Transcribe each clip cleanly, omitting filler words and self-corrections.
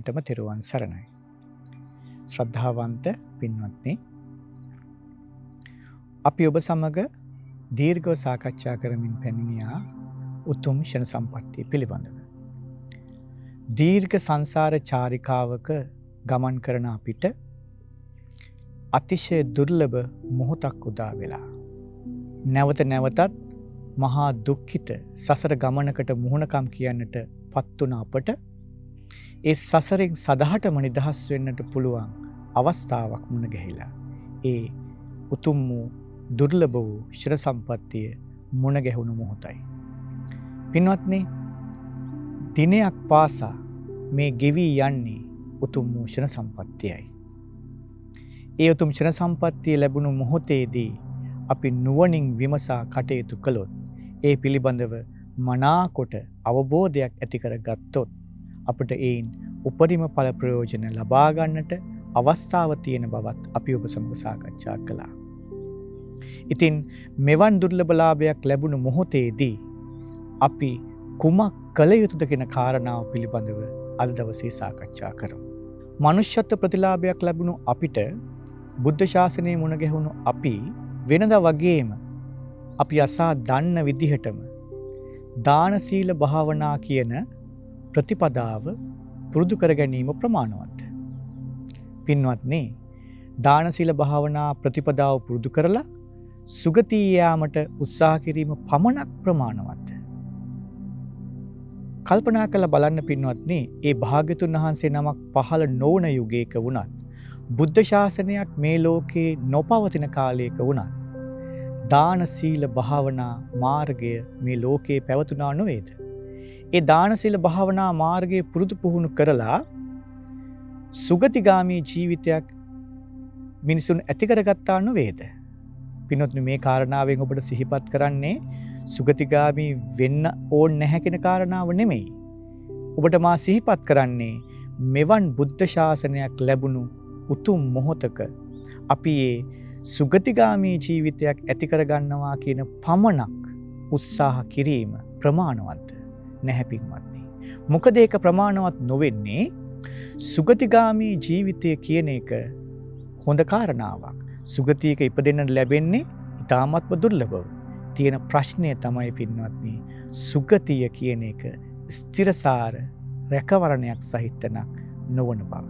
දෙනාටම තෙරුවන් සරණයි. ශ්‍රද්ධාවන්ත පින්වත්නි, අපි ඔබ සමග දීර්ඝව සාකච්ඡා කරමින් පැමිණියා උතුම් ෂණ සම්පත්තිය පිළිබඳව. දීර්ඝ සංසාර චාරිකාවක ගමන් කරන අපිට අතිශය දුර්ලභ මොහොතක් උදා වෙලා නැවත නැවතත් මහා දුක්ඛිත සසර ගමනකට මුහුණකම් කියන්නට පත් වුණ අපට ඒ සසරෙන් සදහටම නිදහස් වෙන්නට පුළුවන් අවස්ථාවක් මුණ ගැහිලා ඒ උතුම් වූ දුර්ලභ වූ ෂණ සම්පත්තිය මුණ ගැහුණු මොහොතයි. පින්වත්නි, දිනයක් පාසා මේ ගෙවි යන්නේ උතුම් වූ ෂණ සම්පත්තියයි. ඒ උතුම් ෂණ සම්පත්තිය ලැබුණු මොහොතේදී අපි නුවණින් විමසා කටයුතු කළොත්, ඒ පිළිබඳව මනාකොට අවබෝධයක් ඇති කරගත්තොත් අපට ඒන් උපරිම ඵල ප්‍රයෝජන ලබා ගන්නට අවස්ථාව තියෙන බවත් අපි ඔබ සමග සාකච්ඡා කළා. ඉතින් මෙවන් දුර්ලභ ලාභයක් ලැබුණු මොහොතේදී අපි කුමක් කළ යුතුද කියන කාරණාව පිළිබඳව අද දවසේ සාකච්ඡා කරමු. මනුෂ්‍යත්ව ප්‍රතිලාභයක් ලැබුණු අපිට, බුද්ධ ශාසනයේ මුණ ගැහුණු අපි වෙනදා වගේම අපි අසා දන්න විදිහටම දාන සීල භාවනා කියන ප්‍රතිපදාව පුරුදු කර ගැනීම ප්‍රමාණවත්. පින්වත්නි, දාන සීල භාවනා ප්‍රතිපදාව පුරුදු කරලා සුගතිය යාමට උත්සාහ කිරීම පමණක් ප්‍රමාණවත්. කල්පනා කරලා බලන්න පින්වත්නි, ඒ භාග්‍යතුන් වහන්සේ නමක් පහළ නොවන යුගයක වුණත්, බුද්ධ ශාසනයක් මේ ලෝකේ නොපවතින කාලයක වුණත්, දාන සීල භාවනා මාර්ගය මේ ලෝකේ පැවතුනා නොවේද? ඒ දාන සීල භාවනා මාර්ගයේ පුරුදු පුහුණු කරලා සුගතිගාමී ජීවිතයක් මිනිසුන් ඇති කරගත්තා නොවේද? පින්වත්නි, මේ කාරණාවෙන් ඔබට සිහිපත් කරන්නේ සුගතිගාමී වෙන්න ඕන නැහැ කියන කාරණාව නෙමෙයි. ඔබට මා සිහිපත් කරන්නේ මෙවන් බුද්ධ ශාසනයක් ලැබුණු උතුම් මොහොතක අපි ඒ සුගතිගාමී ජීවිතයක් ඇති කරගන්නවා කියන පමණක් උත්සාහ කිරීම ප්‍රමාණවත් නැහැ පින්වත්නි. මොකද ඒක ප්‍රමාණවත් නොවෙන්නේ, සුගතිගාමී ජීවිතය කියන එක හොඳ කාරණාවක්. සුගතියක ඉපදෙන්න ලැබෙන්නේ ඉතාමත්ම දුර්ලභව. තියෙන ප්‍රශ්නය තමයි පින්වත්නි, සුගතිය කියන එක ස්ථිරසාර රැකවරණයක් සහිතනක් නොවන බව.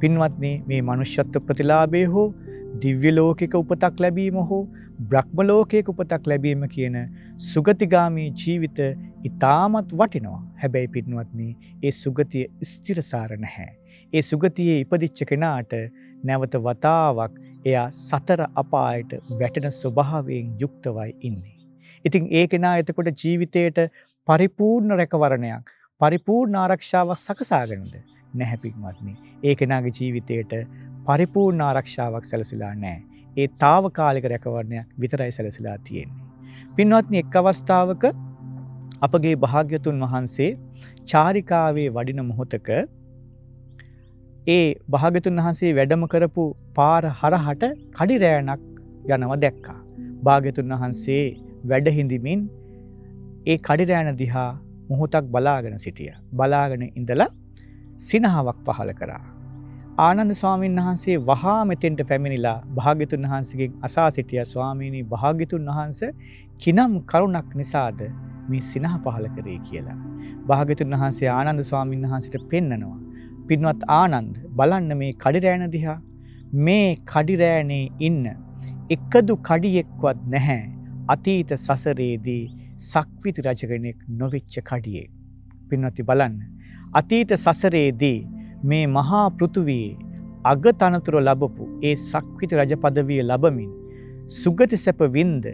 පින්වත්නි, මේ මනුෂ්‍යත්ව ප්‍රතිලාභය හෝ දිව්‍ය ලෝකික උපතක් ලැබීම හෝ බ්‍රහ්ම ලෝකයක උපතක් ලැබීම කියන සුගතිගාමී ජීවිත ඉතාමත් වටිනවා. හැබැයි පින්වත්නි, ඒ සුගතිය ස්ථිරසාර නැහැ. ඒ සුගතියේ ඉපදිච්ච කෙනාට නැවත වතාවක් එයා සතර අපායට වැටෙන ස්වභාවයෙන් යුක්තවයි ඉන්නේ. ඉතින් ඒ කෙනා එතකොට ජීවිතයට පරිපූර්ණ රැකවරණයක්, පරිපූර්ණ ආරක්ෂාවක් සකසාගෙනද නැහැ පින්වත්නි. ඒ කෙනාගේ ජීවිතයට පරිපූර්ණ ආරක්ෂාවක් සැලසීලා නැහැ. ඒ తాවකාලික රැකවරණයක් විතරයි සැලසීලා තියෙන්නේ. පින්වත්නි, එක් අවස්ථාවක අපගේ භාග්‍යතුන් වහන්සේ චාරිකාවේ වඩින මොහොතක ඒ භාග්‍යතුන් වහන්සේ වැඩම කරපු පාර හරහට කඩි රෑනක් යනවා දැක්කා. භාග්‍යතුන් වහන්සේ වැඩ හිඳිමින් ඒ කඩි රෑන දිහා මොහොතක් බලාගෙන සිටියා. බලාගෙන ඉඳලා සිනහවක් පහළ කරා. ආනන්ද ස්වාමීන් වහන්සේ වහා මෙතෙන්ට පැමිණිලා භාග්‍යතුන් වහන්සේගෙන් අසා සිටියා, ස්වාමීනි, භාග්‍යතුන් වහන්සේ කිනම් කරුණක් නිසාද මේ සිනහ පහළ කරේ කියලා. භාග්‍යතුන් වහන්සේ ආනන්ද ස්වාමීන් වහන්සේට පෙන්නනවා, පින්වත් ආනන්ද, බලන්න මේ කඩි රෑන දිහා. මේ කඩි රෑනේ ඉන්න එකදු කඩියෙක්වත් නැහැ අතීත සසරේදී සක්විති රජ කෙනෙක් නොවිච්ච කඩියෙක්. පින්වත්නි, බලන්න, අතීත සසරේදී මේ මහා පෘථුවියේ අගතනතුර ලැබපු ඒ සක්විති රජ පදවිය ලැබමින් සුගති සැප වින්ද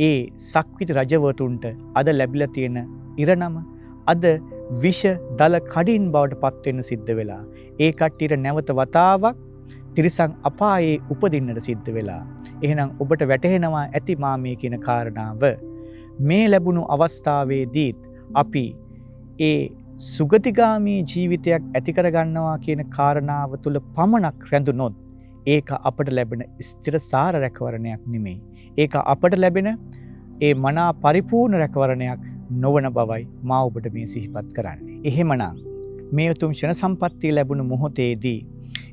ඒ සක්විති රජවතුන්ට අද ලැබිලා තියෙන ඉරණම අද විෂ දල කඩින් බවට පත් වෙන්න සිද්ධ වෙලා, ඒ කට්ටියට නැවත වතාවක් තිරිසන් අපායේ උපදින්නට සිද්ධ වෙලා. එහෙනම් ඔබට වැටහෙනවා ඇති මා මේ කියන කාරණාව. මේ ලැබුණු අවස්ථාවේදීත් අපි ඒ සුගතිගාමී ජීවිතයක් ඇති කරගන්නවා කියන කාරණාව තුළ පමණක් රැඳුනොත් ඒක අපට ලැබෙන ස්ථිරසාර රැකවරණයක් නෙමෙයි. ඒක අපට ලැබෙන ඒ මනා පරිපූර්ණ රැකවරණයක් නොවන බවයි මා ඔබට මේ සිහිපත් කරන්නේ. එහෙමනම් මේ උතුම් ෂණ සම්පත්තිය ලැබුණු මොහොතේදී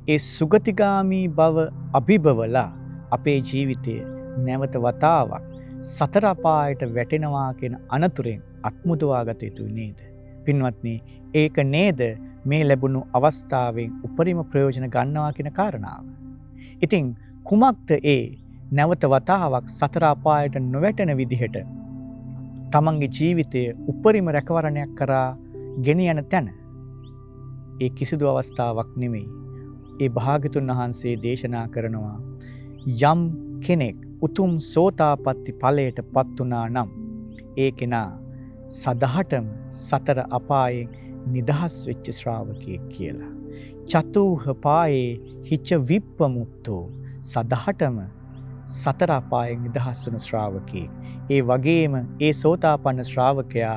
ඒ සුගතිගාමී බව අභිබවලා අපේ ජීවිතය නැවත වතාවක් සතර අපායට වැටෙනවා කියන අනතුරෙන් අත්මුදවා ගත යුතුයි නේද? පින්වත්නි, ඒක නේද මේ ලැබුණු අවස්ථාවෙන් උපරිම ප්‍රයෝජන ගන්නවා කියන කාරණාව. ඉතින් කුමක්ද ඒ නැවත වතාවක් සතර අපායට නොවැටෙන විදිහට තමන්ගේ ජීවිතය උපරිම රැකවරණයක් කරා ගෙන යන තැන? ඒ කිසිදු අවස්ථාවක් නෙමෙයි. ඒ භාග්‍යතුන් වහන්සේ දේශනා කරනවා, යම් කෙනෙක් උතුම් සෝතාපට්ටි ඵලයට පත් වුණා නම් ඒ කෙනා සදහටම සතර අපායෙන් නිදහස් වෙච්ච ශ්‍රාවකයෙක් කියලා. චතුහ පායේ හිච විප්පමුක්තෝ, සදහටම සතර අපායෙන් නිදහස් වුණු ශ්‍රාවකයෙක්. ඒ වගේම ඒ සෝතාපන්න ශ්‍රාවකයා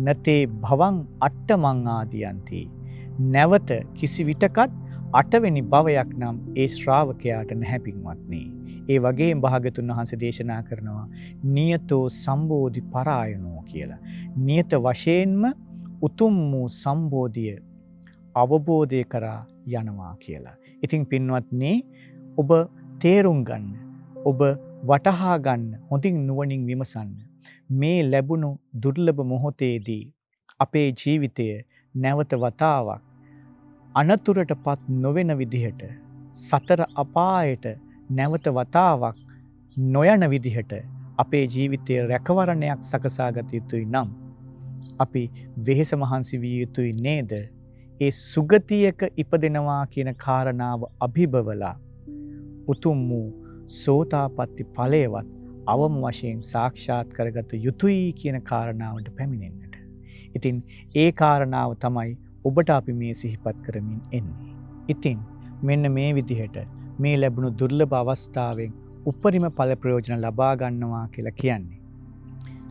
නතේ භවං අට්ඨමං ආදියන්ති, නැවත කිසි විටකත් අටවෙනි භවයක් නම් ඒ ශ්‍රාවකයාට නැහැ පින්වත්නි. ඒ වගේම භාග්‍යතුන් වහන්සේ දේශනා කරනවා නියතෝ සම්බෝධි පරායනෝ කියලා. නියත වශයෙන්ම උතුම් වූ සම්බෝධිය අවබෝධය කරා යනවා කියලා. ඉතින් පින්වත්නි, ඔබ තේරුම් ගන්න, ඔබ වටහා ගන්න, හොඳින් නුවණින් විමසන්න. මේ ලැබුණු දුර්ලභ මොහොතේදී අපේ ජීවිතය නැවත වතාවක් අනතුරටපත් නොවන විදිහට, සතර අපායට නැවත වතාවක් නොයන විදිහට අපේ ජීවිතයේ රැකවරණයක් සකසාගත යුතුයි නම් අපි වෙහෙස මහන්සි විය යුතුයි නේද? ඒ සුගතියක ඉපදෙනවා කියන කාරණාව අභිබවලා උතුම් වූ සෝතාපට්ටි ඵලයවත් අවම වශයෙන් සාක්ෂාත් කරගත යුතුයි කියන කාරණාවට පැමිණෙන්නට. ඉතින් ඒ කාරණාව තමයි ඔබට අපි මේ සිහිපත් කරමින් එන්නේ. ඉතින් මෙන්න මේ විදිහට මේ ලැබුණු දුර්ලභ අවස්ථාවෙන් උපරිම ඵල ප්‍රයෝජන ලබා ගන්නවා කියලා කියන්නේ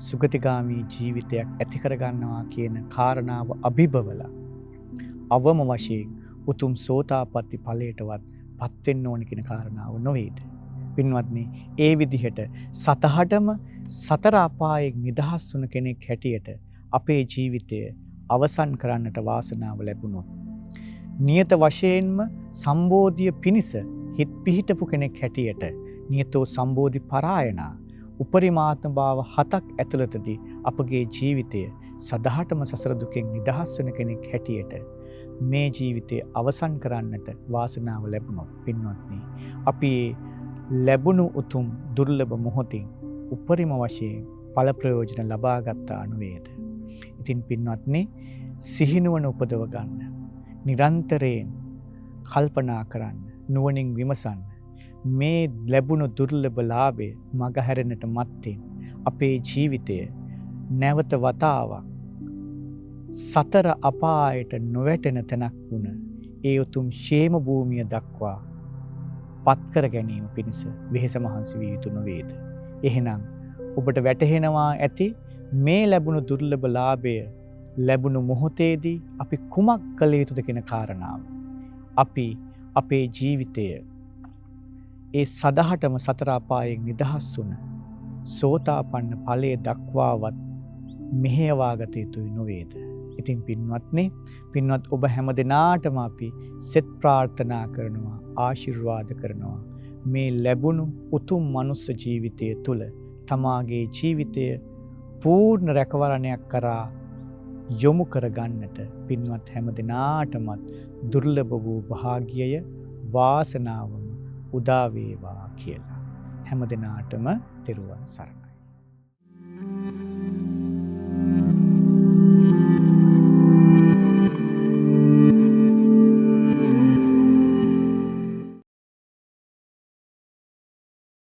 සුගතිගාමී ජීවිතයක් ඇති කර ගන්නවා කියන කාරණාව අභිබවලා අවම වශයෙන් උතුම් සෝතාපට්ටි ඵලයටවත් පත් වෙන්න ඕන කියන කාරණාව නොවේද? පින්වත්නි, ඒ විදිහට සතහටම සතර අපායෙන් නිදහස් වුණ කෙනෙක් හැටියට අපේ ජීවිතය අවසන් කරන්නට වාසනාව ලැබුණොත්, නියත වශයෙන්ම සම්බෝධිය පිණිස හිත් පිහිටපු කෙනෙක් හැටියට නියතෝ සම්බෝධි පරායනා උපරිමාත්ම භාව 7ක් ඇතුළතදී අපගේ ජීවිතය සදහටම සසර දුකෙන් නිදහස් වෙන කෙනෙක් හැටියට මේ ජීවිතය අවසන් කරන්නට වාසනාව ලැබුණොත්, පින්වත්නි, අපි ලැබුණු උතුම් දුර්ලභ මොහොතින් උපරිම වශයෙන් ඵල ප්‍රයෝජන ලබා ගත්තා නුවේද? ඉතින් පින්වත්නි, සිහිනුවන උපදව ගන්න, නිරන්තරයෙන් කල්පනා කරන්න, නුවණින් විමසන්න. මේ ලැබුණු දුර්ලභ ලාභය මගහැරෙන්නට මත්තෙන් අපේ ජීවිතය නැවත වතාවක් සතර අපායට නොවැටෙන තැනක් වුණ ඒ උතුම් ക്ഷേම භූමිය දක්වා පත්කර ගැනීම පිණිස වෙහෙස මහන්සි විය යුතු නොවේද? එහෙනම් ඔබට වැටහෙනවා ඇති මේ ලැබුණු දුර්ලභ ලාභය ලැබුණු මොහොතේදී අපි කුමක් කළ යුතුද කියන කාරණාව. අපි අපේ ජීවිතය ඒ සදහටම සතර අපායෙන් නිදහස් වුණ සෝතාපන්න ඵලයේ දක්වාවත් මෙහෙයවා ගත යුතුයි නොවේද? ඉතින් පින්වත් ඔබ හැම දිනාටම අපි සෙත් ප්‍රාර්ථනා කරනවා, ආශිර්වාද කරනවා. මේ ලැබුණු උතුම් මනුස්ස ජීවිතය තුළ තමාගේ ජීවිතය පූර්ණ රැකවරණයක් කරා යොමු කරගන්නට පින්වත් හැම දිනාටමත් දුර්ලභ වූ භාග්‍යය වාසනාවම උදා වේවා කියලා හැම දිනාටම තෙරුවන් සරණයි.